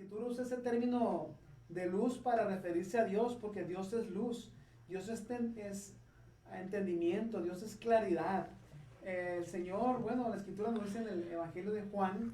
Escritura usa ese término de luz para referirse a Dios, porque Dios es luz, Dios es entendimiento, Dios es claridad. El Señor, bueno, la Escritura nos dice en el Evangelio de Juan,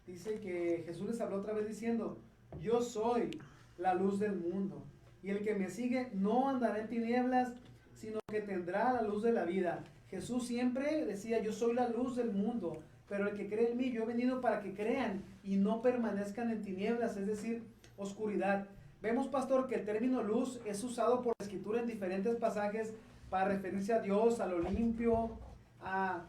dice que Jesús les habló otra vez diciendo, yo soy la luz del mundo, y el que me sigue no andará en tinieblas, sino que tendrá la luz de la vida. Jesús siempre decía, yo soy la luz del mundo, pero el que cree en mí, yo he venido para que crean y no permanezcan en tinieblas, es decir, oscuridad. Vemos, pastor, que el término luz es usado por la Escritura en diferentes pasajes para referirse a Dios, a lo limpio, a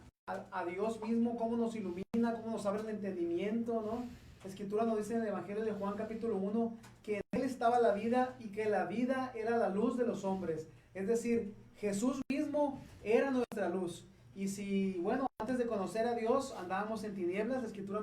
Dios mismo, cómo nos ilumina, cómo nos abre el entendimiento, ¿no? La Escritura nos dice en el Evangelio de Juan capítulo 1 que en Él estaba la vida y que la vida era la luz de los hombres. Es decir, Jesús mismo era nuestra luz. Y si, bueno, antes de conocer a Dios andábamos en tinieblas, la Escritura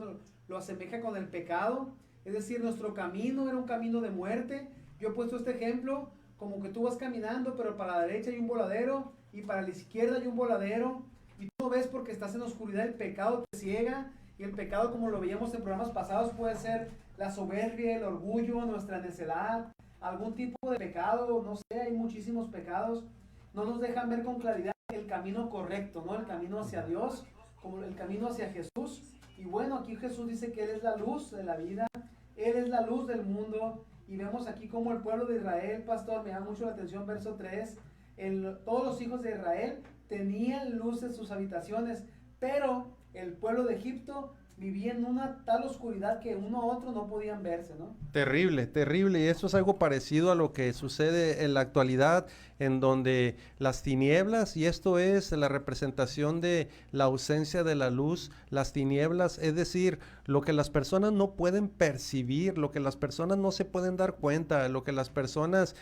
lo asemeja con el pecado. Es decir, nuestro camino era un camino de muerte. Yo he puesto este ejemplo como que tú vas caminando, pero para la derecha hay un voladero y para la izquierda hay un voladero. Y tú no ves porque estás en oscuridad, el pecado te ciega. Y el pecado, como lo veíamos en programas pasados, puede ser la soberbia, el orgullo, nuestra necedad, algún tipo de pecado, no sé, hay muchísimos pecados. No nos dejan ver con claridad el camino correcto, ¿no? El camino hacia Dios, como el camino hacia Jesús. Y bueno, aquí Jesús dice que Él es la luz de la vida, Él es la luz del mundo. Y vemos aquí como el pueblo de Israel, pastor, me da mucho la atención, verso 3, todos los hijos de Israel tenían luz en sus habitaciones, pero el pueblo de Egipto vivía en una tal oscuridad que uno a otro no podían verse, ¿no? Terrible, terrible. Y eso es algo parecido a lo que sucede en la actualidad, en donde las tinieblas, y esto es la representación de la ausencia de la luz, las tinieblas, es decir, lo que las personas no pueden percibir, lo que las personas no se pueden dar cuenta, lo que las personas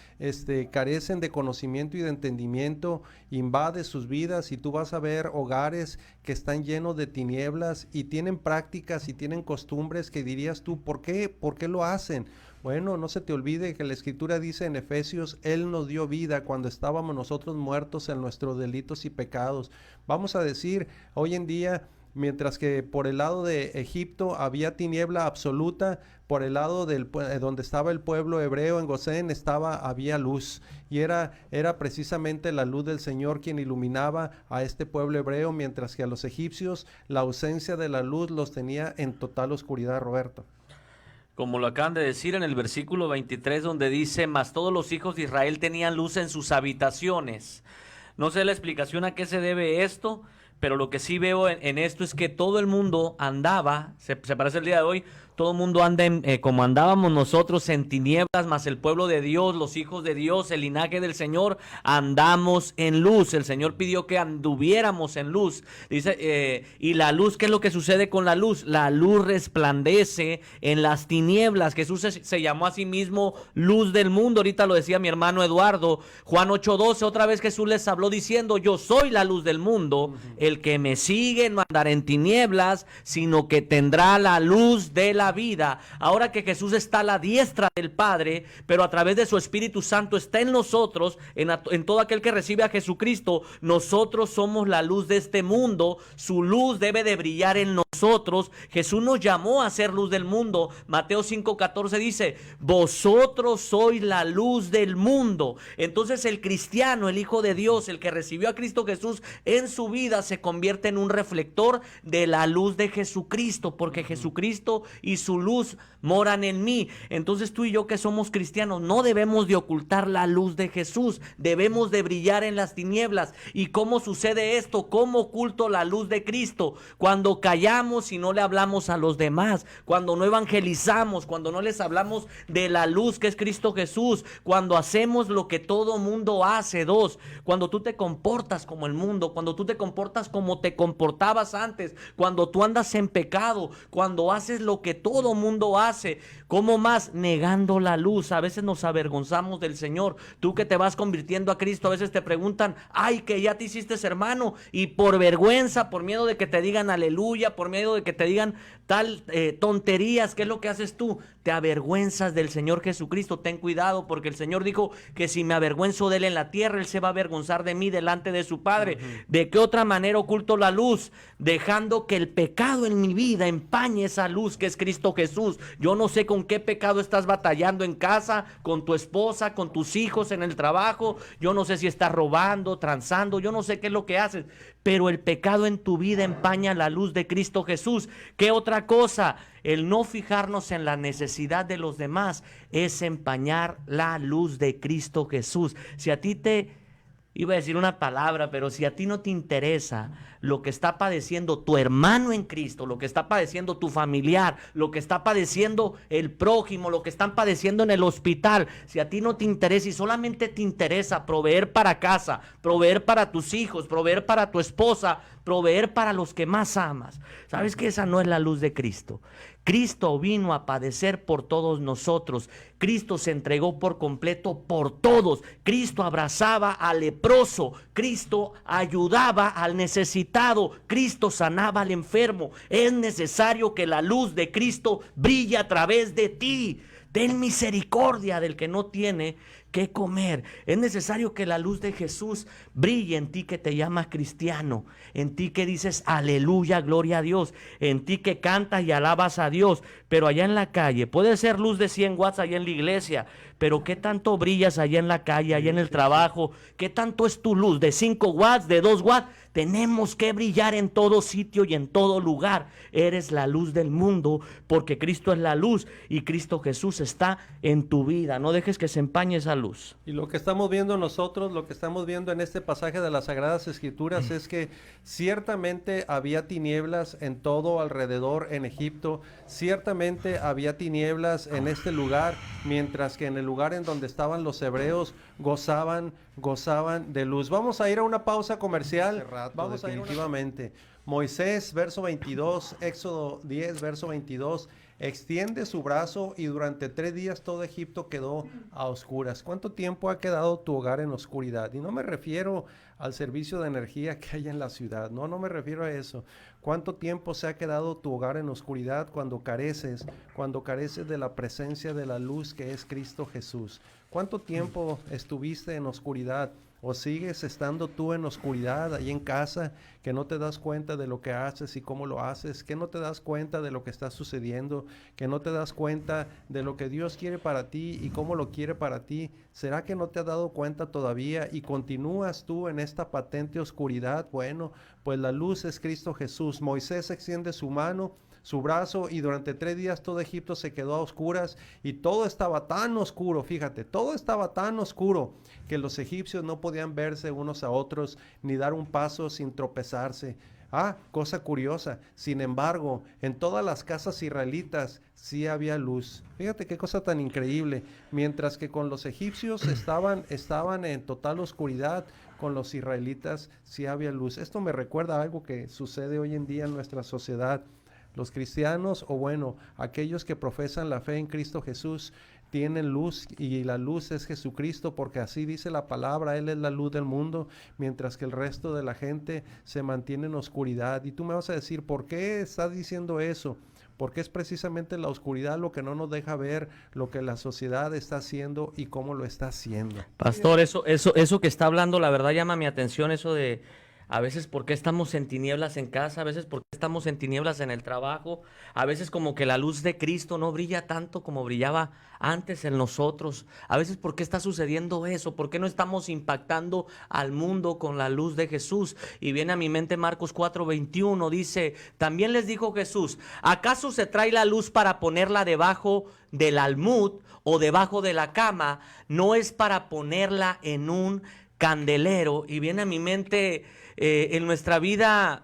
carecen de conocimiento y de entendimiento, invade sus vidas, y tú vas a ver hogares que están llenos de tinieblas y tienen prácticas y tienen costumbres que dirías tú, ¿por qué lo hacen? Bueno, no se te olvide que la Escritura dice en Efesios, Él nos dio vida cuando estábamos nosotros muertos en nuestros delitos y pecados. Vamos a decir, hoy en día, mientras que por el lado de Egipto había tiniebla absoluta, por el lado donde estaba el pueblo hebreo en Gosén había luz, y era precisamente la luz del Señor quien iluminaba a este pueblo hebreo, mientras que a los egipcios la ausencia de la luz los tenía en total oscuridad, Roberto. Como lo acaban de decir en el versículo 23, donde dice, mas todos los hijos de Israel tenían luz en sus habitaciones. No sé la explicación a qué se debe esto, pero lo que sí veo en esto es que todo el mundo andaba, se parece el día de hoy, todo el mundo anda como andábamos nosotros en tinieblas, mas el pueblo de Dios, los hijos de Dios, el linaje del Señor, andamos en luz. El Señor pidió que anduviéramos en luz. Dice, y la luz, ¿qué es lo que sucede con la luz? La luz resplandece en las tinieblas. Jesús se llamó a sí mismo luz del mundo. Ahorita lo decía mi hermano Eduardo. Juan 8:12, otra vez Jesús les habló diciendo, yo soy la luz del mundo. El que me sigue no andará en tinieblas, sino que tendrá la luz de la vida. Ahora que Jesús está a la diestra del Padre, pero a través de su Espíritu Santo está en nosotros, en todo aquel que recibe a Jesucristo, nosotros somos la luz de este mundo. Su luz debe de brillar en nosotros. Jesús nos llamó a ser luz del mundo. Mateo 5:14 dice, vosotros sois la luz del mundo. Entonces el cristiano, el Hijo de Dios, el que recibió a Cristo Jesús en su vida, se convierte en un reflector de la luz de Jesucristo, porque Jesucristo y su luz moran en mí. Entonces tú y yo, que somos cristianos, no debemos de ocultar la luz de Jesús, debemos de brillar en las tinieblas. ¿Y cómo sucede esto? ¿Cómo oculto la luz de Cristo? Cuando callamos y no le hablamos a los demás, cuando no evangelizamos, cuando no les hablamos de la luz que es Cristo Jesús, cuando hacemos lo que todo mundo hace. Cuando tú te comportas como el mundo, cuando tú te comportas como te comportabas antes, cuando tú andas en pecado, cuando haces lo que todo mundo hace. ¿Cómo más? Negando la luz. A veces nos avergonzamos del Señor. Tú que te vas convirtiendo a Cristo, a veces te preguntan, ay, que ya te hiciste hermano, y por vergüenza, por miedo de que te digan aleluya, por miedo de que te digan tal tonterías, ¿qué es lo que haces tú? Te avergüenzas del Señor Jesucristo. Ten cuidado, porque el Señor dijo que si me avergüenzo de Él en la tierra, Él se va a avergonzar de mí delante de su Padre. ¿De qué otra manera oculto la luz, dejando que el pecado en mi vida empañe esa luz que es Cristo Jesús. Yo no sé con qué pecado estás batallando en casa, con tu esposa, con tus hijos, en el trabajo. Yo no sé si estás robando, transando, yo no sé qué es lo que haces, pero el pecado en tu vida empaña la luz de Cristo Jesús. ¿Qué otra cosa? El no fijarnos en la necesidad de los demás es empañar la luz de Cristo Jesús. Si a ti iba a decir una palabra, pero si a ti no te interesa lo que está padeciendo tu hermano en Cristo, lo que está padeciendo tu familiar, lo que está padeciendo el prójimo, lo que están padeciendo en el hospital, si a ti no te interesa y solamente te interesa proveer para casa, proveer para tus hijos, proveer para tu esposa, proveer para los que más amas, ¿sabes que esa no es la luz de Cristo? Cristo vino a padecer por todos nosotros. Cristo se entregó por completo por todos. Cristo abrazaba al leproso. Cristo ayudaba al necesitado. Cristo sanaba al enfermo. Es necesario que la luz de Cristo brille a través de ti. Ten misericordia del que no tiene que comer. Es necesario que la luz de Jesús brille en ti que te llamas cristiano, en ti que dices aleluya, gloria a Dios, en ti que cantas y alabas a Dios, pero allá en la calle, puede ser luz de 100 watts allá en la iglesia, pero ¿qué tanto brillas allá en la calle, allá en el trabajo? ¿Qué tanto es tu luz? ¿De 5 watts, de 2 watts? Tenemos que brillar en todo sitio y en todo lugar. Eres la luz del mundo porque Cristo es la luz y Cristo Jesús está en tu vida. No dejes que se empañe esa luz. Y lo que estamos viendo nosotros, lo que estamos viendo en este pasaje de las Sagradas Escrituras es que ciertamente había tinieblas en todo alrededor en Egipto, ciertamente había tinieblas en este lugar, mientras que en el lugar en donde estaban los hebreos gozaban de luz. Vamos a ir a una pausa comercial. Vamos definitivamente. Moisés, verso 22, Éxodo 10, verso 22. Extiende su brazo y durante 3 días todo Egipto quedó a oscuras. ¿Cuánto tiempo ha quedado tu hogar en oscuridad? Y no me refiero al servicio de energía que hay en la ciudad. No me refiero a eso. ¿Cuánto tiempo se ha quedado tu hogar en oscuridad cuando careces de la presencia de la luz que es Cristo Jesús? ¿Cuánto tiempo estuviste en oscuridad? ¿O sigues estando tú en oscuridad ahí en casa, que no te das cuenta de lo que haces y cómo lo haces, que no te das cuenta de lo que está sucediendo, que no te das cuenta de lo que Dios quiere para ti y cómo lo quiere para ti? ¿Será que no te has dado cuenta todavía y continúas tú en esta patente oscuridad? Bueno, pues la luz es Cristo Jesús. Moisés extiende su mano, su brazo, y durante 3 días todo Egipto se quedó a oscuras y todo estaba tan oscuro, fíjate, todo estaba tan oscuro que los egipcios no podían verse unos a otros ni dar un paso sin tropezarse. Cosa curiosa, sin embargo, en todas las casas israelitas sí había luz. Fíjate qué cosa tan increíble. Mientras que con los egipcios estaban en total oscuridad, con los israelitas sí había luz. Esto me recuerda a algo que sucede hoy en día en nuestra sociedad. Los cristianos, o bueno, aquellos que profesan la fe en Cristo Jesús, tienen luz, y la luz es Jesucristo, porque así dice la palabra, Él es la luz del mundo, mientras que el resto de la gente se mantiene en oscuridad. Y tú me vas a decir, ¿por qué estás diciendo eso? Porque es precisamente la oscuridad lo que no nos deja ver lo que la sociedad está haciendo y cómo lo está haciendo. Pastor, eso que está hablando, la verdad llama mi atención, eso de a veces por qué estamos en tinieblas en casa, a veces por qué estamos en tinieblas en el trabajo, a veces como que la luz de Cristo no brilla tanto como brillaba antes en nosotros, a veces por qué está sucediendo eso, por qué no estamos impactando al mundo con la luz de Jesús. Y viene a mi mente Marcos 4:21, dice, también les dijo Jesús, ¿acaso se trae la luz para ponerla debajo del almud o debajo de la cama? No es para ponerla en un candelero. Y viene a mi mente en nuestra vida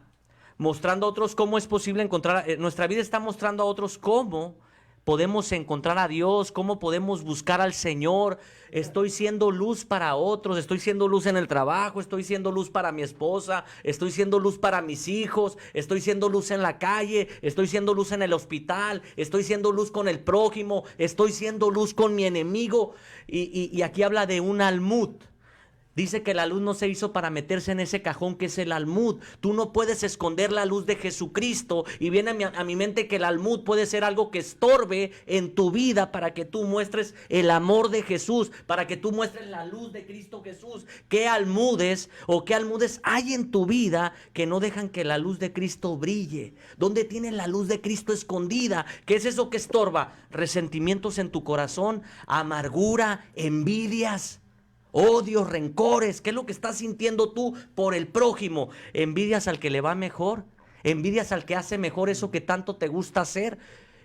mostrando a otros cómo es posible encontrar, nuestra vida está mostrando a otros cómo podemos encontrar a Dios, cómo podemos buscar al Señor. Estoy siendo luz para otros, estoy siendo luz en el trabajo, estoy siendo luz para mi esposa, estoy siendo luz para mis hijos, estoy siendo luz en la calle, estoy siendo luz en el hospital, estoy siendo luz con el prójimo, estoy siendo luz con mi enemigo. Y aquí habla de un almud. Dice que la luz no se hizo para meterse en ese cajón que es el almud. Tú no puedes esconder la luz de Jesucristo. Y viene a mi mente que el almud puede ser algo que estorbe en tu vida para que tú muestres el amor de Jesús, para que tú muestres la luz de Cristo Jesús. ¿Qué almudes hay en tu vida que no dejan que la luz de Cristo brille? ¿Dónde tienes la luz de Cristo escondida? ¿Qué es eso que estorba? Resentimientos en tu corazón, amargura, envidias, odios, rencores. ¿Qué es lo que estás sintiendo tú por el prójimo? ¿Envidias al que le va mejor? ¿Envidias al que hace mejor eso que tanto te gusta hacer?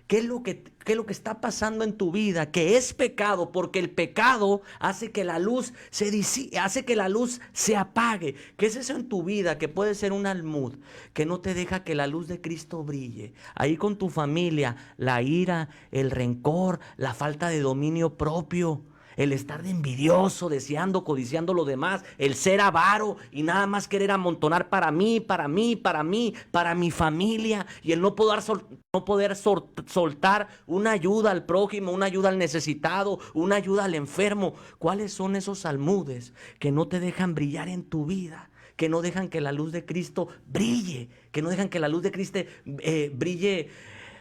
¿Qué es lo que está pasando en tu vida? Que es pecado, porque el pecado hace que la luz se apague. ¿Qué es eso en tu vida? Que puede ser un almud que no te deja que la luz de Cristo brille. Ahí con tu familia, la ira, el rencor, la falta de dominio propio, el estar de envidioso, deseando, codiciando lo demás, el ser avaro y nada más querer amontonar para mí, para mi familia, y el no poder soltar una ayuda al prójimo, una ayuda al necesitado, una ayuda al enfermo. ¿Cuáles son esos almudes que no te dejan brillar en tu vida? Que no dejan que la luz de Cristo brille, que no dejan que la luz de Cristo brille.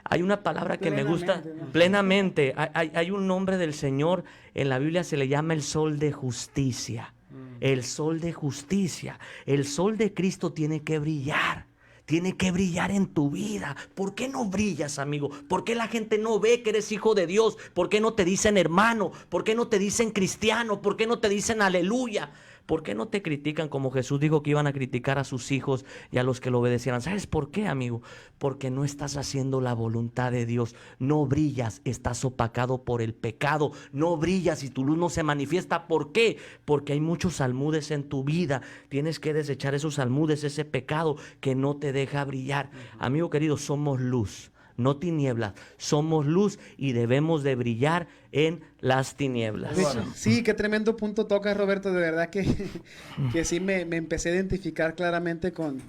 Hay una palabra que me gusta, ¿no? Plenamente. Hay un nombre del Señor, en la Biblia se le llama el sol de justicia. El sol de justicia. El sol de Cristo tiene que brillar. Tiene que brillar en tu vida. ¿Por qué no brillas, amigo? ¿Por qué la gente no ve que eres hijo de Dios? ¿Por qué no te dicen hermano? ¿Por qué no te dicen cristiano? ¿Por qué no te dicen aleluya? ¿Por qué no te critican como Jesús dijo que iban a criticar a sus hijos y a los que lo obedecieran? ¿Sabes por qué, amigo? Porque no estás haciendo la voluntad de Dios. No brillas, estás opacado por el pecado. No brillas y tu luz no se manifiesta. ¿Por qué? Porque hay muchos almudes en tu vida. Tienes que desechar esos almudes, ese pecado que no te deja brillar. Amigo querido, somos luz, no tinieblas. Somos luz y debemos de brillar en las tinieblas. Sí, qué tremendo punto tocas, Roberto. De verdad que sí me empecé a identificar claramente con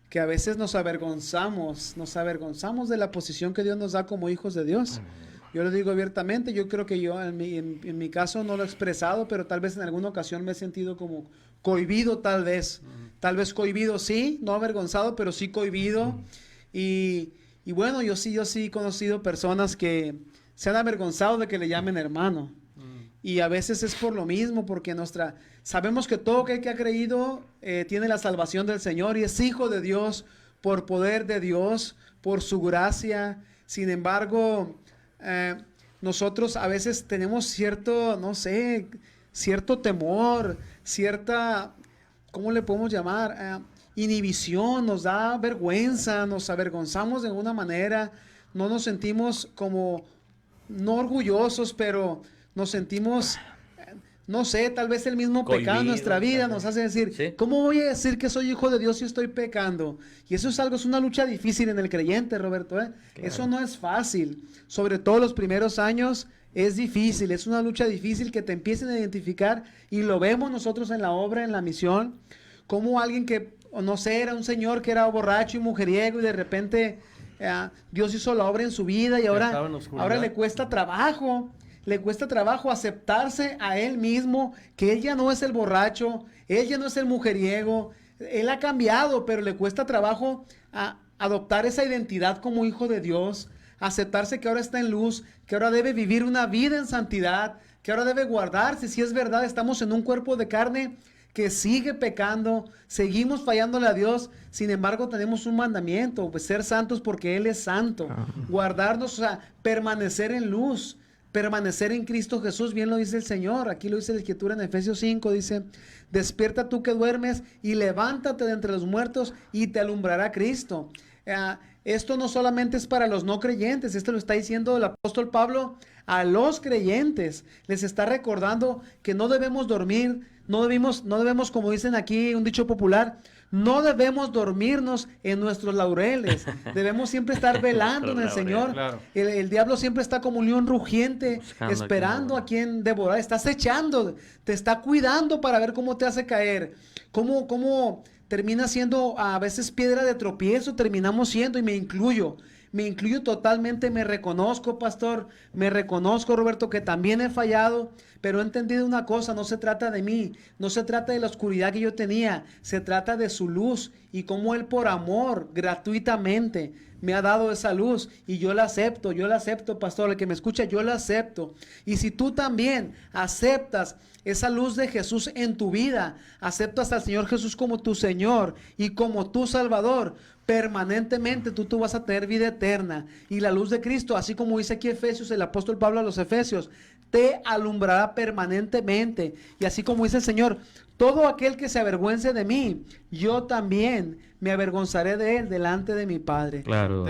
que a veces nos avergonzamos de la posición que Dios nos da como hijos de Dios. Yo lo digo abiertamente. Yo creo que yo en mi caso no lo he expresado, pero tal vez en alguna ocasión me he sentido como cohibido, tal vez cohibido, sí, no avergonzado, pero sí cohibido. Y bueno, yo sí he conocido personas que se han avergonzado de que le llamen hermano. Y a veces es por lo mismo, porque sabemos que todo aquel que ha creído tiene la salvación del Señor y es hijo de Dios por poder de Dios, por su gracia. Sin embargo, nosotros a veces tenemos cierto temor, ¿cómo le podemos llamar? Inhibición, nos da vergüenza, nos avergonzamos de alguna manera, no nos sentimos como, no orgullosos, pero nos sentimos, no sé, tal vez el mismo pecado en nuestra vida nos hace decir, ¿sí? ¿Cómo voy a decir que soy hijo de Dios si estoy pecando? Y eso es una lucha difícil en el creyente, Roberto, ¿eh? Claro. Eso no es fácil, sobre todo los primeros años. Es difícil, es una lucha difícil que te empiecen a identificar, y lo vemos nosotros en la obra, en la misión, como alguien que, no sé, era un señor que era borracho y mujeriego y de repente Dios hizo la obra en su vida y ahora le cuesta trabajo aceptarse a él mismo, que él ya no es el borracho, él ya no es el mujeriego, él ha cambiado, pero le cuesta trabajo adoptar esa identidad como hijo de Dios, aceptarse que ahora está en luz, que ahora debe vivir una vida en santidad, que ahora debe guardarse. Si es verdad, estamos en un cuerpo de carne que sigue pecando, seguimos fallándole a Dios, sin embargo tenemos un mandamiento, pues ser santos porque Él es santo, guardarnos, o sea, permanecer en luz, permanecer en Cristo Jesús, bien lo dice el Señor. Aquí lo dice la Escritura en Efesios 5, dice, despierta tú que duermes y levántate de entre los muertos y te alumbrará Cristo. Esto no solamente es para los no creyentes, esto lo está diciendo el apóstol Pablo a los creyentes. Les está recordando que no debemos dormir, no debemos, como dicen aquí, un dicho popular, no debemos dormirnos en nuestros laureles. Debemos siempre estar velando en el Señor. Claro. El diablo siempre está como un león rugiente, buscando esperando a quien devorar. Está acechando, te está cuidando para ver cómo te hace caer. Cómo termina siendo a veces piedra de tropiezo, terminamos siendo, y me incluyo. me incluyo totalmente, me reconozco, pastor, me reconozco, Roberto, que también he fallado, pero he entendido una cosa, no se trata de mí, no se trata de la oscuridad que yo tenía, se trata de su luz y cómo Él por amor, gratuitamente, me ha dado esa luz y yo la acepto, pastor, el que me escucha, yo la acepto. Y si tú también aceptas esa luz de Jesús en tu vida, aceptas al Señor Jesús como tu Señor y como tu Salvador, permanentemente tú vas a tener vida eterna. Y la luz de Cristo, así como dice aquí Efesios, el apóstol Pablo a los Efesios, te alumbrará permanentemente. Y así como dice el Señor, todo aquel que se avergüence de mí, yo también me avergonzaré de él delante de mi Padre. Claro.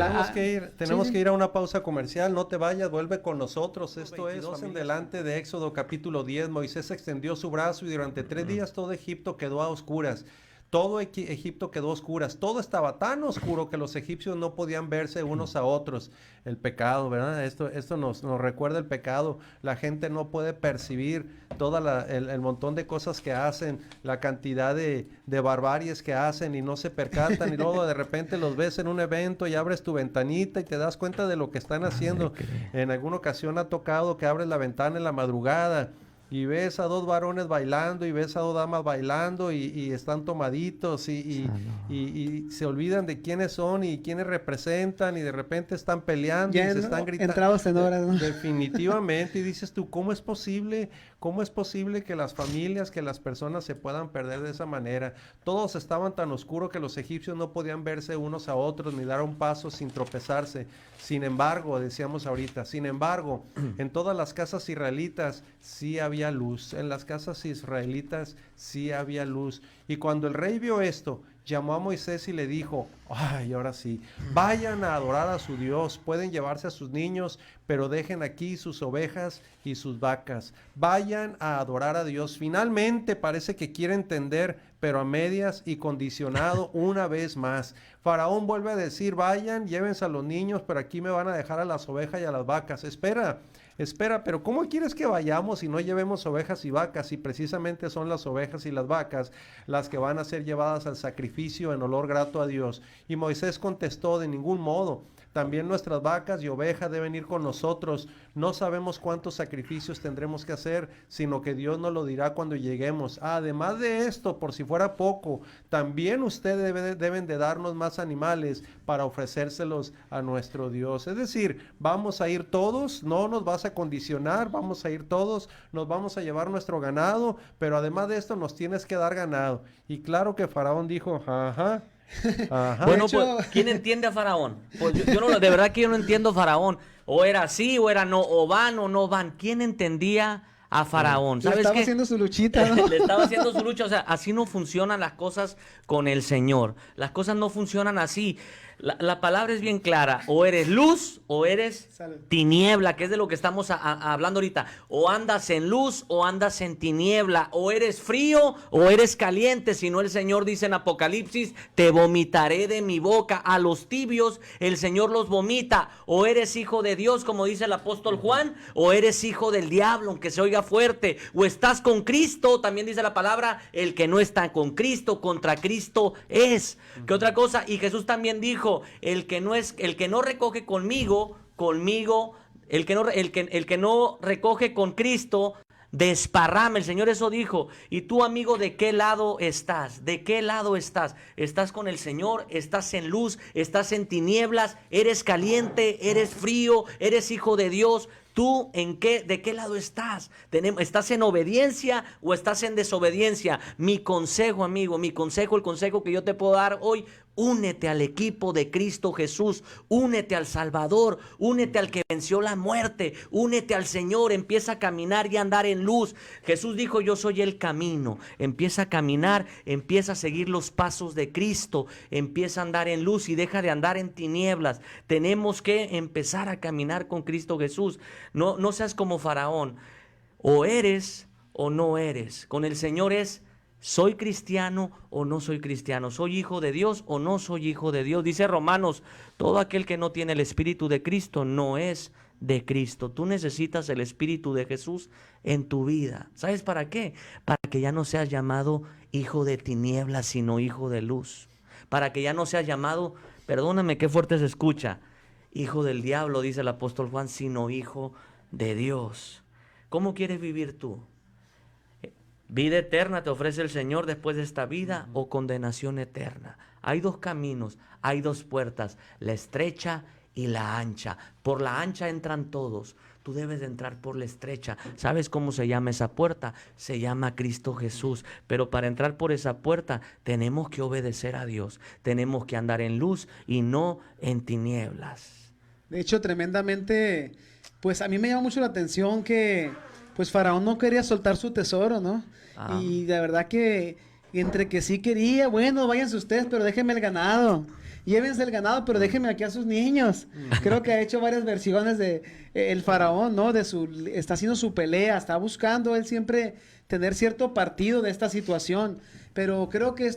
Tenemos que ir a una pausa comercial. No te vayas, vuelve con nosotros. Esto es en delante de Éxodo capítulo 10. Moisés extendió su brazo y durante 3 días todo Egipto quedó a oscuras. Todo Egipto quedó a oscuras. Todo estaba tan oscuro que los egipcios no podían verse unos a otros. El pecado, ¿verdad? Esto nos recuerda el pecado. La gente no puede percibir el montón de cosas que hacen, la cantidad de barbaries que hacen y no se percatan. Y luego de repente los ves en un evento y abres tu ventanita y te das cuenta de lo que están haciendo. En alguna ocasión ha tocado que abres la ventana en la madrugada y ves a 2 varones bailando y ves a 2 damas bailando y están tomaditos y se olvidan de quiénes son y quiénes representan y de repente están peleando y se están gritando. Entrados en horas, ¿no? Definitivamente. Y dices tú, ¿cómo es posible que las familias, que las personas se puedan perder de esa manera? Todos estaban tan oscuros que los egipcios no podían verse unos a otros ni dar un paso sin tropezarse. Sin embargo, decíamos ahorita, en todas las casas israelitas sí había luz. En las casas israelitas sí había luz. Y cuando el rey vio esto, llamó a Moisés y le dijo, ay, ahora sí, vayan a adorar a su Dios, pueden llevarse a sus niños, pero dejen aquí sus ovejas y sus vacas. Vayan a adorar a Dios. Finalmente parece que quiere entender, pero a medias y condicionado una vez más. Faraón vuelve a decir, vayan, llévense a los niños, pero aquí me van a dejar a las ovejas y a las vacas. Espera, pero ¿cómo quieres que vayamos y no llevemos ovejas y vacas? Y precisamente son las ovejas y las vacas las que van a ser llevadas al sacrificio en olor grato a Dios. Y Moisés contestó, de ningún modo. También nuestras vacas y ovejas deben ir con nosotros. No sabemos cuántos sacrificios tendremos que hacer, sino que Dios nos lo dirá cuando lleguemos. Además de esto, por si fuera poco, también ustedes deben de darnos más animales para ofrecérselos a nuestro Dios. Es decir, vamos a ir todos, no nos vas a condicionar, vamos a ir todos, nos vamos a llevar nuestro ganado, pero además de esto nos tienes que dar ganado. Y claro que Faraón dijo, ajá. Ajá. Bueno, pues, ¿quién entiende a Faraón? Pues yo no, de verdad que yo no entiendo a Faraón. O era así, o era no, o van o no van. ¿Quién entendía a Faraón? ¿Sabes? Le estaba haciendo su luchita, ¿no? Le estaba haciendo su lucha. O sea, así no funcionan las cosas con el Señor. Las cosas no funcionan así. La palabra es bien clara. O eres luz o eres tiniebla, que es de lo que estamos hablando ahorita. O andas en luz o andas en tiniebla. O eres frío o eres caliente. Si no, el Señor dice en Apocalipsis, te vomitaré de mi boca. A los tibios el Señor los vomita. O eres hijo de Dios, como dice el apóstol Juan, o eres hijo del diablo, aunque se oiga fuerte. O estás con Cristo, también dice la palabra, el que no está con Cristo, contra Cristo es. ¿Qué otra cosa? Y Jesús también dijo, el que no recoge conmigo, el que no recoge con Cristo, desparrama. El Señor eso dijo. Y tú, amigo, ¿de qué lado estás? ¿De qué lado estás? ¿Estás con el Señor? ¿Estás en luz? ¿Estás en tinieblas? ¿Eres caliente? ¿Eres frío? ¿Eres hijo de Dios? ¿Tú de qué lado estás? ¿Estás en obediencia o estás en desobediencia? Mi consejo, amigo, el consejo que yo te puedo dar hoy, únete al equipo de Cristo Jesús, únete al Salvador, únete al que venció la muerte, únete al Señor, empieza a caminar y a andar en luz. Jesús dijo, yo soy el camino. Empieza a caminar, empieza a seguir los pasos de Cristo, empieza a andar en luz y deja de andar en tinieblas. Tenemos que empezar a caminar con Cristo Jesús. No seas como Faraón, o eres o no eres. Con el Señor es, ¿soy cristiano o no soy cristiano? ¿Soy hijo de Dios o no soy hijo de Dios? Dice Romanos, todo aquel que no tiene el Espíritu de Cristo no es de Cristo. Tú necesitas el Espíritu de Jesús en tu vida. ¿Sabes para qué? Para que ya no seas llamado hijo de tinieblas, sino hijo de luz. Para que ya no seas llamado, perdóname qué fuerte se escucha, hijo del diablo, dice el apóstol Juan, sino hijo de Dios. ¿Cómo quieres vivir tú? ¿Vida eterna te ofrece el Señor después de esta vida o condenación eterna? Hay dos caminos, hay dos puertas, la estrecha y la ancha. Por la ancha entran todos. Tú debes de entrar por la estrecha. ¿Sabes cómo se llama esa puerta? Se llama Cristo Jesús. Pero para entrar por esa puerta tenemos que obedecer a Dios. Tenemos que andar en luz y no en tinieblas. De hecho, tremendamente, pues a mí me llama mucho la atención que pues Faraón no quería soltar su tesoro, ¿no? Y la verdad que entre que sí quería, bueno, váyanse ustedes, pero déjenme el ganado. Llévense el ganado, pero déjenme aquí a sus niños. Creo que ha hecho varias versiones de el faraón, ¿no? Está haciendo su pelea, está buscando él siempre tener cierto partido de esta situación. Pero creo que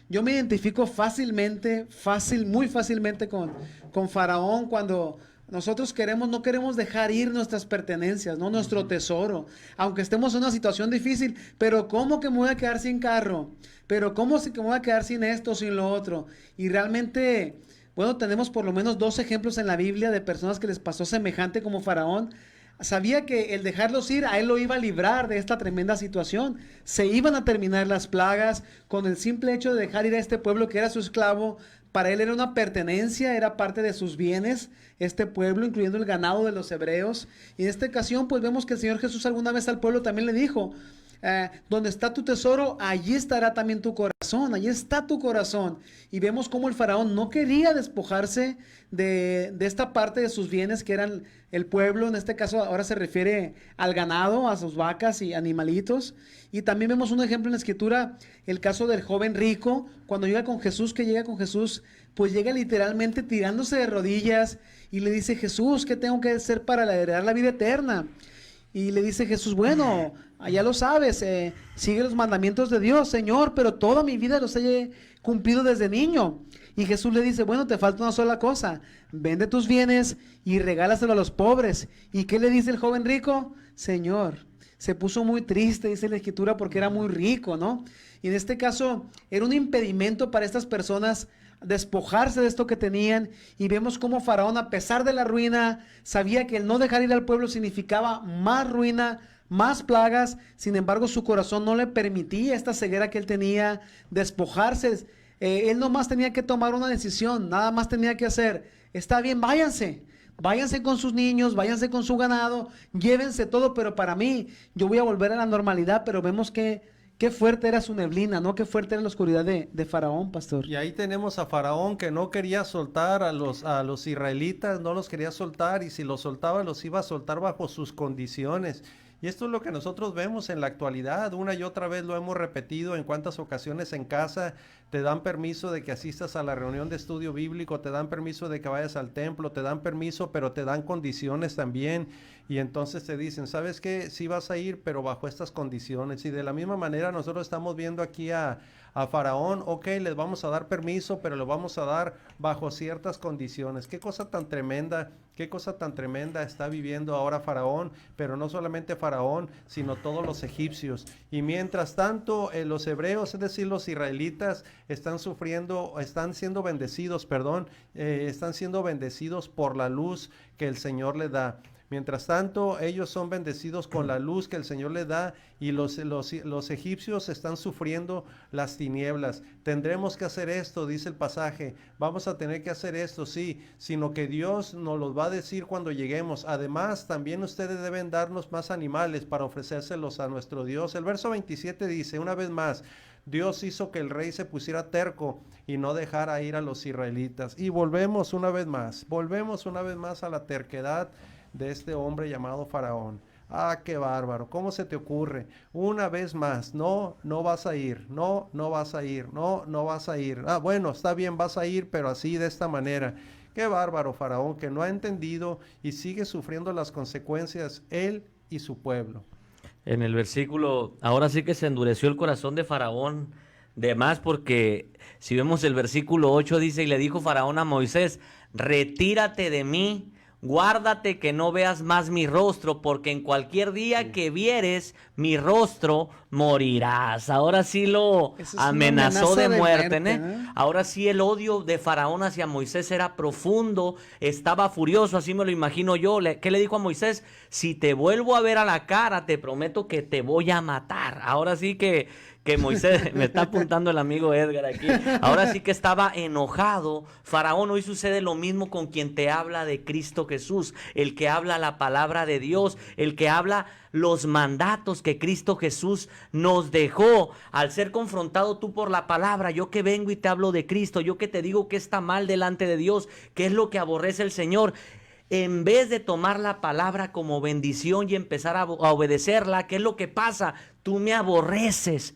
yo me identifico muy fácilmente con Faraón cuando nosotros no queremos dejar ir nuestras pertenencias, ¿no? Nuestro tesoro, aunque estemos en una situación difícil, pero ¿cómo que me voy a quedar sin carro? Pero ¿cómo que me voy a quedar sin esto, sin lo otro? Y realmente, bueno, tenemos por lo menos 2 ejemplos en la Biblia de personas que les pasó semejante como Faraón. Sabía que el dejarlos ir a él lo iba a librar de esta tremenda situación. Se iban a terminar las plagas con el simple hecho de dejar ir a este pueblo que era su esclavo. Para él era una pertenencia, era parte de sus bienes, este pueblo, incluyendo el ganado de los hebreos. Y en esta ocasión, pues vemos que el Señor Jesús alguna vez al pueblo también le dijo, donde está tu tesoro, allí estará también tu corazón, allí está tu corazón. Y vemos cómo el faraón no quería despojarse de esta parte de sus bienes que eran el pueblo. En este caso ahora se refiere al ganado, a sus vacas y animalitos. Y también vemos un ejemplo en la escritura, el caso del joven rico, cuando llega con Jesús, pues llega literalmente tirándose de rodillas y le dice, Jesús, ¿qué tengo que hacer para heredar la vida eterna? Y le dice Jesús, bueno, ya lo sabes, sigue los mandamientos de Dios, Señor, pero toda mi vida los he cumplido desde niño. Y Jesús le dice, bueno, te falta una sola cosa, vende tus bienes y regálaselo a los pobres. ¿Y qué le dice el joven rico? Señor, se puso muy triste, dice la escritura, porque era muy rico, ¿no? Y en este caso era un impedimento para estas personas despojarse de esto que tenían, y vemos cómo Faraón, a pesar de la ruina, sabía que el no dejar ir al pueblo significaba más ruina, más plagas. Sin embargo, su corazón no le permitía, esta ceguera que él tenía, despojarse. Él nomás tenía que tomar una decisión, nada más tenía que hacer, está bien, váyanse con sus niños, váyanse con su ganado, llévense todo, pero para mí, yo voy a volver a la normalidad. Pero vemos que qué fuerte era su neblina, ¿no? Qué fuerte era la oscuridad de Faraón, pastor. Y ahí tenemos a Faraón, que no quería soltar a los israelitas, no los quería soltar, y si los soltaba, los iba a soltar bajo sus condiciones. Y esto es lo que nosotros vemos en la actualidad. Una y otra vez lo hemos repetido. En cuántas ocasiones en casa te dan permiso de que asistas a la reunión de estudio bíblico, te dan permiso de que vayas al templo, te dan permiso, pero te dan condiciones también. Y entonces te dicen, ¿sabes qué? Sí vas a ir, pero bajo estas condiciones. Y de la misma manera nosotros estamos viendo aquí a Faraón, ok, les vamos a dar permiso, pero lo vamos a dar bajo ciertas condiciones. Qué cosa tan tremenda está viviendo ahora Faraón, pero no solamente Faraón, sino todos los egipcios. Y mientras tanto, los hebreos, es decir, los israelitas, están siendo bendecidos por la luz que el Señor le da. Mientras tanto, ellos son bendecidos con la luz que el Señor les da, y los egipcios están sufriendo las tinieblas. Tendremos que hacer esto, dice el pasaje. Vamos a tener que hacer esto, sí, sino que Dios nos los va a decir cuando lleguemos. Además, también ustedes deben darnos más animales para ofrecérselos a nuestro Dios. El verso 27 dice, una vez más, Dios hizo que el rey se pusiera terco y no dejara ir a los israelitas. Y volvemos una vez más a la terquedad de este hombre llamado Faraón. Ah, qué bárbaro, ¿cómo se te ocurre? Una vez más, no vas a ir, no vas a ir, no vas a ir. Ah, bueno, está bien, vas a ir, pero así, de esta manera. Qué bárbaro Faraón, que no ha entendido y sigue sufriendo las consecuencias, él y su pueblo. En el versículo, ahora sí que se endureció el corazón de Faraón de más, porque si vemos el versículo 8 dice, y le dijo Faraón a Moisés, retírate de mí, guárdate que no veas más mi rostro, porque en cualquier día que vieres mi rostro, morirás. Ahora sí lo Esa es una amenazó amenaza de de muerte, muerte, ¿no? ¿eh? Ahora sí el odio de Faraón hacia Moisés era profundo, estaba furioso, así me lo imagino yo. ¿Qué le dijo a Moisés? Si te vuelvo a ver a la cara, te prometo que te voy a matar. Ahora sí que Moisés, me está apuntando el amigo Edgar aquí, ahora sí que estaba enojado Faraón. Hoy sucede lo mismo con quien te habla de Cristo Jesús, el que habla la palabra de Dios, el que habla los mandatos que Cristo Jesús nos dejó. Al ser confrontado tú por la palabra, yo que vengo y te hablo de Cristo, yo que te digo que está mal delante de Dios, que es lo que aborrece el Señor, en vez de tomar la palabra como bendición y empezar a obedecerla, ¿qué es lo que pasa? Tú me aborreces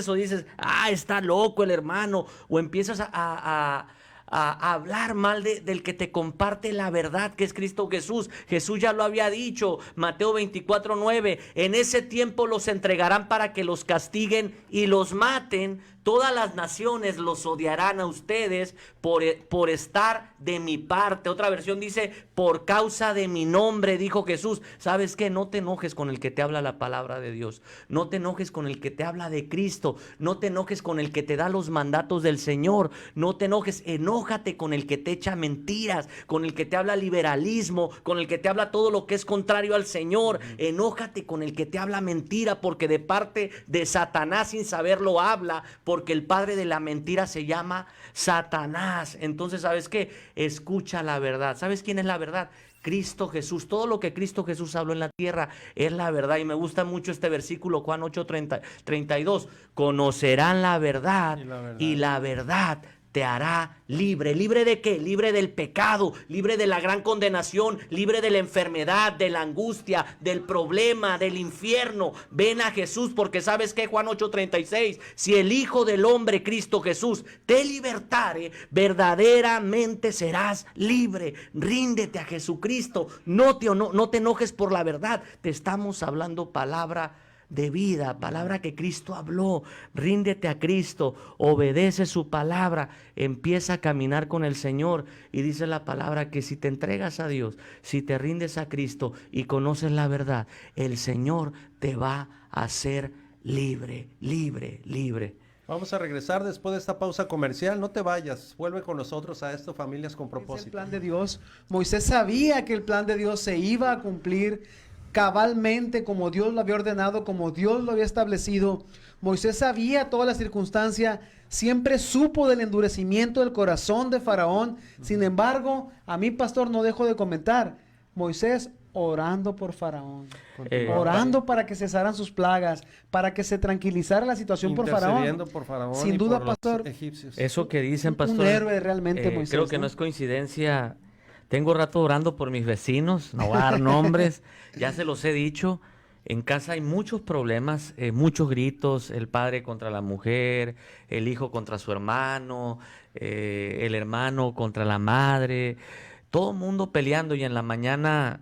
o dices, está loco el hermano, o empiezas a hablar mal del que te comparte la verdad, que es Cristo Jesús. Jesús ya lo había dicho, Mateo 24:9, en ese tiempo los entregarán para que los castiguen y los maten. Todas las naciones los odiarán a ustedes por estar de mi parte. Otra versión dice, por causa de mi nombre, dijo Jesús. ¿Sabes qué? No te enojes con el que te habla la palabra de Dios. No te enojes con el que te habla de Cristo. No te enojes con el que te da los mandatos del Señor. No te enojes, enójate con el que te echa mentiras, con el que te habla liberalismo, con el que te habla todo lo que es contrario al Señor. Enójate con el que te habla mentira, porque de parte de Satanás sin saberlo habla, porque el padre de la mentira se llama Satanás. Entonces, ¿sabes qué? Escucha la verdad. ¿Sabes quién es la verdad? Cristo Jesús. Todo lo que Cristo Jesús habló en la tierra es la verdad. Y me gusta mucho este versículo, Juan 8:32. Conocerán la verdad y la verdad te hará libre. ¿Libre de qué? Libre del pecado, libre de la gran condenación, libre de la enfermedad, de la angustia, del problema, del infierno. Ven a Jesús, porque ¿sabes qué? Juan 8:36, si el Hijo del Hombre, Cristo Jesús, te libertare, verdaderamente serás libre. Ríndete a Jesucristo, no te enojes por la verdad. Te estamos hablando palabra de vida, palabra que Cristo habló. Ríndete a Cristo, obedece su palabra, empieza a caminar con el Señor. Y dice la palabra que si te entregas a Dios, si te rindes a Cristo y conoces la verdad, el Señor te va a hacer libre, libre, libre. Vamos a regresar después de esta pausa comercial. No te vayas, vuelve con nosotros a esto, Familias con Es Propósito. el plan de Dios. Moisés sabía que el plan de Dios se iba a cumplir cabalmente, como Dios lo había ordenado, como Dios lo había establecido. Moisés sabía toda la circunstancia, siempre supo del endurecimiento del corazón de Faraón. Sin embargo, a mí, pastor, no dejo de comentar, Moisés orando por Faraón, orando para que cesaran sus plagas, para que se tranquilizara la situación por Faraón. Intercediendo por Faraón. Sin y duda, por los pastor, egipcios. Eso que dicen, pastor, un héroe realmente, Moisés. creo que no es coincidencia. Tengo rato orando por mis vecinos, no voy a dar nombres, ya se los he dicho. En casa hay muchos problemas, muchos gritos, el padre contra la mujer, el hijo contra su hermano, el hermano contra la madre, todo el mundo peleando. Y en la mañana,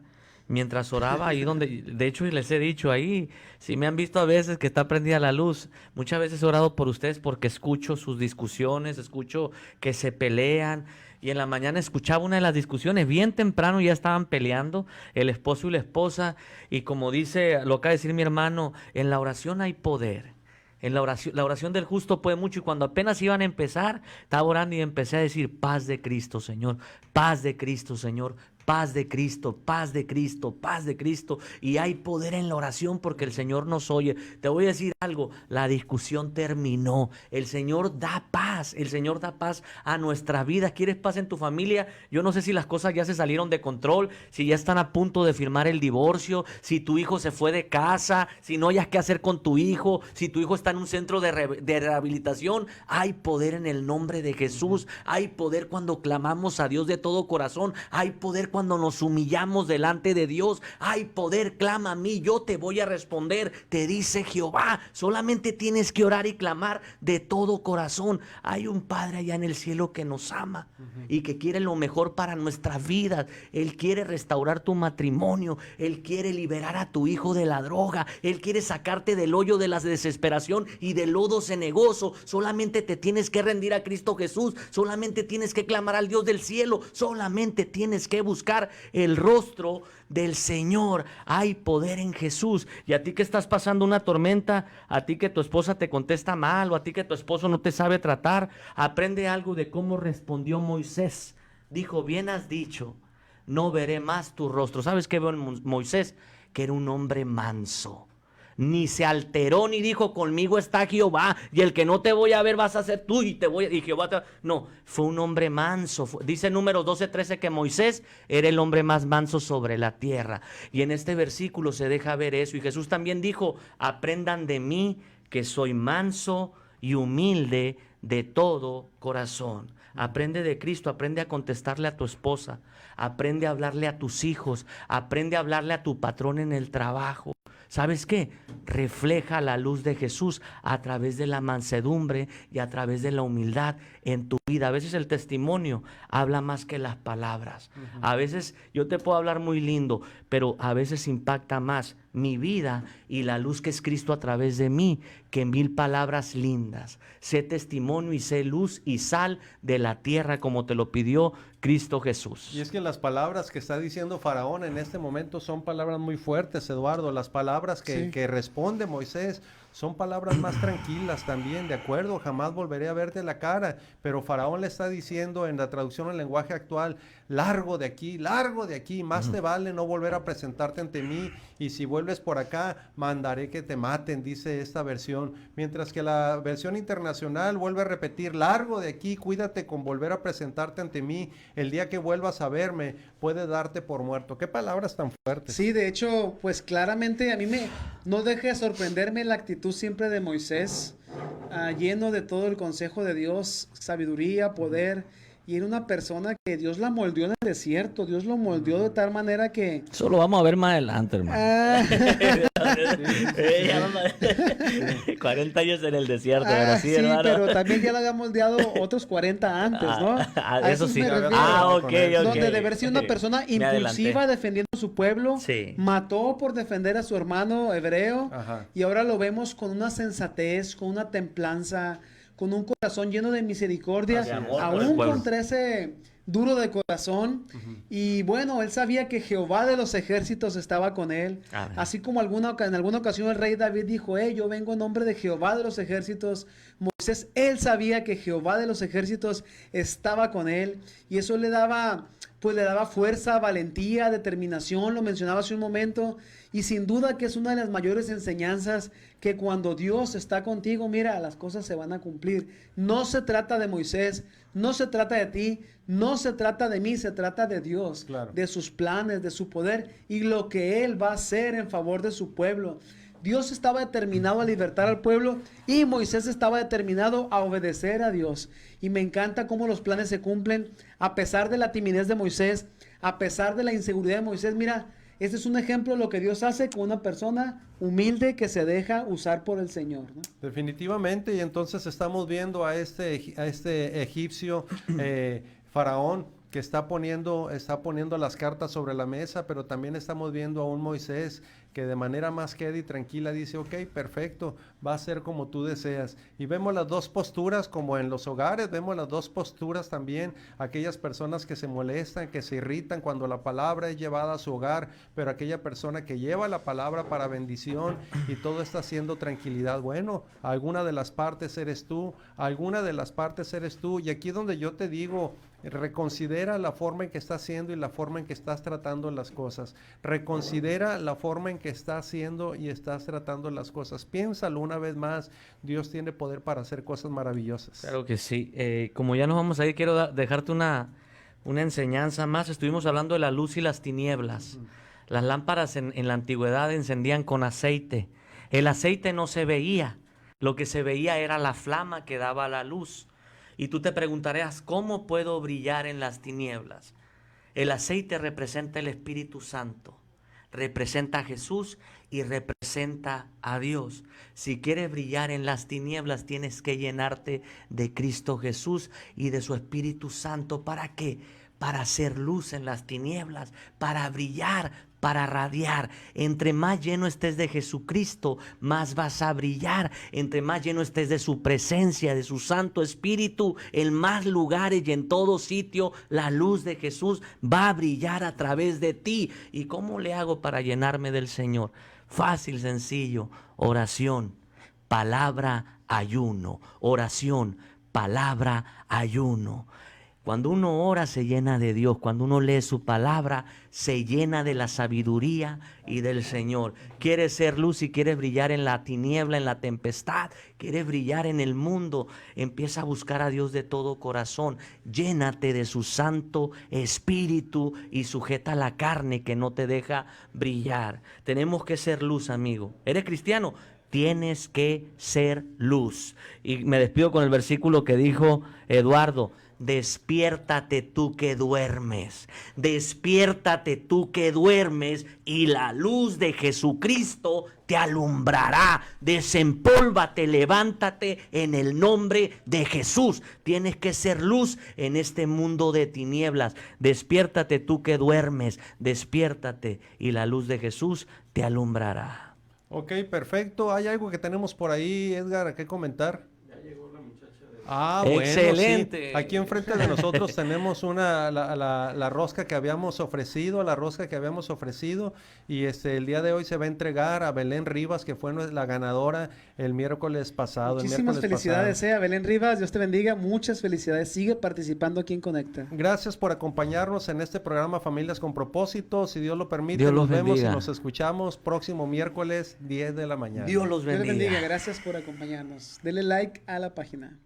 mientras oraba, ahí donde, de hecho les he dicho ahí, si me han visto a veces que está prendida la luz, muchas veces he orado por ustedes porque escucho sus discusiones, escucho que se pelean. Y en la mañana escuchaba una de las discusiones, bien temprano ya estaban peleando el esposo y la esposa. Y como dice, lo acaba de decir mi hermano, en la oración hay poder. En la oración del justo puede mucho. Y cuando apenas iban a empezar, estaba orando y empecé a decir, paz de Cristo, Señor, paz de Cristo, Señor, paz de Cristo, paz de Cristo, paz de Cristo. Y hay poder en la oración porque el Señor nos oye. Te voy a decir algo, la discusión terminó. El Señor da paz, el Señor da paz a nuestra vida. ¿Quieres paz en tu familia? Yo no sé si las cosas ya se salieron de control, si ya están a punto de firmar el divorcio, si tu hijo se fue de casa, si no hayas qué hacer con tu hijo, si tu hijo está en un centro de rehabilitación. Hay poder en el nombre de Jesús. Hay poder cuando clamamos a Dios de todo corazón. Hay poder cuando nos humillamos delante de Dios. Hay poder, clama a mí, yo te voy a responder, te dice Jehová. Solamente tienes que orar y clamar de todo corazón. Hay un Padre allá en el cielo que nos ama y que quiere lo mejor para nuestra vida. Él quiere restaurar tu matrimonio. Él quiere liberar a tu hijo de la droga. Él quiere sacarte del hoyo de la desesperación y del lodo cenagoso. Solamente te tienes que rendir a Cristo Jesús. Solamente tienes que clamar al Dios del cielo. Solamente tienes que buscar buscar el rostro del Señor. Hay poder en Jesús. Y a ti que estás pasando una tormenta, a ti que tu esposa te contesta mal, o a ti que tu esposo no te sabe tratar, aprende algo de cómo respondió Moisés. Dijo, bien has dicho, no veré más tu rostro. ¿Sabes qué veo en Moisés? Que era un hombre manso. Ni se alteró ni dijo, conmigo está Jehová, y el que no te voy a ver vas a ser tú, y Jehová te... No, fue un hombre manso. Dice Números 12:13 que Moisés era el hombre más manso sobre la tierra. Y en este versículo se deja ver eso. Y Jesús también dijo, aprendan de mí que soy manso y humilde de todo corazón. Aprende de Cristo, aprende a contestarle a tu esposa, aprende a hablarle a tus hijos, aprende a hablarle a tu patrón en el trabajo. ¿Sabes qué? Refleja la luz de Jesús a través de la mansedumbre y a través de la humildad en tu vida. A veces el testimonio habla más que las palabras. A veces yo te puedo hablar muy lindo, pero a veces impacta más mi vida y la luz que es Cristo a través de mí que 1000 palabras lindas. Sé testimonio y sé luz y sal de la tierra como te lo pidió Cristo Jesús. Y es que las palabras que está diciendo Faraón en este momento son palabras muy fuertes, Eduardo. Las palabras que responde Moisés son palabras más tranquilas también, de acuerdo, jamás volveré a verte la cara. Pero Faraón le está diciendo en la traducción al lenguaje actual, largo de aquí, más te vale no volver a presentarte ante mí, y si vuelves por acá, mandaré que te maten, dice esta versión. Mientras que la versión internacional vuelve a repetir, largo de aquí, cuídate con volver a presentarte ante mí, el día que vuelvas a verme, puede darte por muerto. ¿Qué palabras tan fuertes? Sí, de hecho, pues claramente a mí no deja de sorprenderme la actitud siempre de Moisés, lleno de todo el consejo de Dios, sabiduría, poder, y era una persona que Dios la moldeó en el desierto. Dios lo moldeó de tal manera que... Eso lo vamos a ver más adelante, hermano. 40 años en el desierto, pero sí, hermano. Pero también ya lo había moldeado otros 40 antes, ¿no? Eso sí. Ok. Donde de haber sido una persona impulsiva defendiendo a su pueblo, mató por defender a su hermano hebreo, y ahora lo vemos con una sensatez, con una templanza, con un corazón lleno de misericordia, aún contra ese duro de corazón. Y bueno, él sabía que Jehová de los ejércitos estaba con él. Así como en alguna ocasión el rey David dijo, yo vengo en nombre de Jehová de los ejércitos. Moisés, él sabía que Jehová de los ejércitos estaba con él, y eso le daba fuerza, valentía, determinación. Lo mencionaba hace un momento, y sin duda que es una de las mayores enseñanzas, que cuando Dios está contigo, mira, las cosas se van a cumplir. No se trata de Moisés, no se trata de ti, no se trata de mí, se trata de Dios, de sus planes, de su poder y lo que Él va a hacer en favor de su pueblo. Dios estaba determinado a libertar al pueblo, y Moisés estaba determinado a obedecer a Dios. Y me encanta cómo los planes se cumplen a pesar de la timidez de Moisés, a pesar de la inseguridad de Moisés. Mira, este es un ejemplo de lo que Dios hace con una persona humilde que se deja usar por el Señor, ¿no? Definitivamente. Y entonces estamos viendo a este egipcio Faraón, que está poniendo las cartas sobre la mesa, pero también estamos viendo a un Moisés que de manera más queda y tranquila dice, ok, perfecto, va a ser como tú deseas. Y vemos las dos posturas, como en los hogares, vemos las dos posturas también, aquellas personas que se molestan, que se irritan cuando la palabra es llevada a su hogar, pero aquella persona que lleva la palabra para bendición y todo está haciendo tranquilidad. Bueno, alguna de las partes eres tú, y aquí es donde yo te digo, reconsidera la forma en que estás haciendo y la forma en que estás tratando las cosas. Reconsidera la forma en que estás haciendo y estás tratando las cosas. Piénsalo una vez más. Dios tiene poder para hacer cosas maravillosas. Claro que sí. Como ya nos vamos a ir, quiero dejarte una enseñanza más. Estuvimos hablando de la luz y las tinieblas. Las lámparas en la antigüedad encendían con aceite. El aceite no se veía. Lo que se veía era la flama que daba la luz. Y tú te preguntarás, ¿cómo puedo brillar en las tinieblas? El aceite representa el Espíritu Santo, representa a Jesús y representa a Dios. Si quieres brillar en las tinieblas, tienes que llenarte de Cristo Jesús y de su Espíritu Santo. ¿Para qué? para hacer luz en las tinieblas, para brillar, para radiar. Entre más lleno estés de Jesucristo, más vas a brillar. Entre más lleno estés de su presencia, de su Santo Espíritu, en más lugares y en todo sitio, la luz de Jesús va a brillar a través de ti. ¿Y cómo le hago para llenarme del Señor? Fácil, sencillo. Oración, palabra, ayuno. Oración, palabra, ayuno. Cuando uno ora se llena de Dios, cuando uno lee su palabra se llena de la sabiduría y del Señor. Quieres ser luz y quieres brillar en la tiniebla, en la tempestad, quieres brillar en el mundo, empieza a buscar a Dios de todo corazón, llénate de su Santo Espíritu y sujeta la carne que no te deja brillar. Tenemos que ser luz, amigo. ¿Eres cristiano? Tienes que ser luz. Y me despido con el versículo que dijo Eduardo. Despiértate tú que duermes, despiértate tú que duermes y la luz de Jesucristo te alumbrará. Desempólvate, levántate en el nombre de Jesús. Tienes que ser luz en este mundo de tinieblas. Despiértate tú que duermes, despiértate y la luz de Jesús te alumbrará. Ok, perfecto. ¿Hay algo que tenemos por ahí, Edgar, que comentar? Ah, bueno, excelente. sí. Aquí enfrente de nosotros tenemos la rosca que habíamos ofrecido, y el día de hoy se va a entregar a Belén Rivas, que fue la ganadora el miércoles pasado. Muchísimas felicidades a Belén Rivas, Dios te bendiga, muchas felicidades, sigue participando aquí en Conecta. Gracias por acompañarnos en este programa Familias con Propósito. Si Dios lo permite, Dios nos los vemos y bendiga. nos escuchamos próximo miércoles 10 de la mañana. Dios los Dios te bendiga. bendiga, gracias por acompañarnos. Dele like a la página.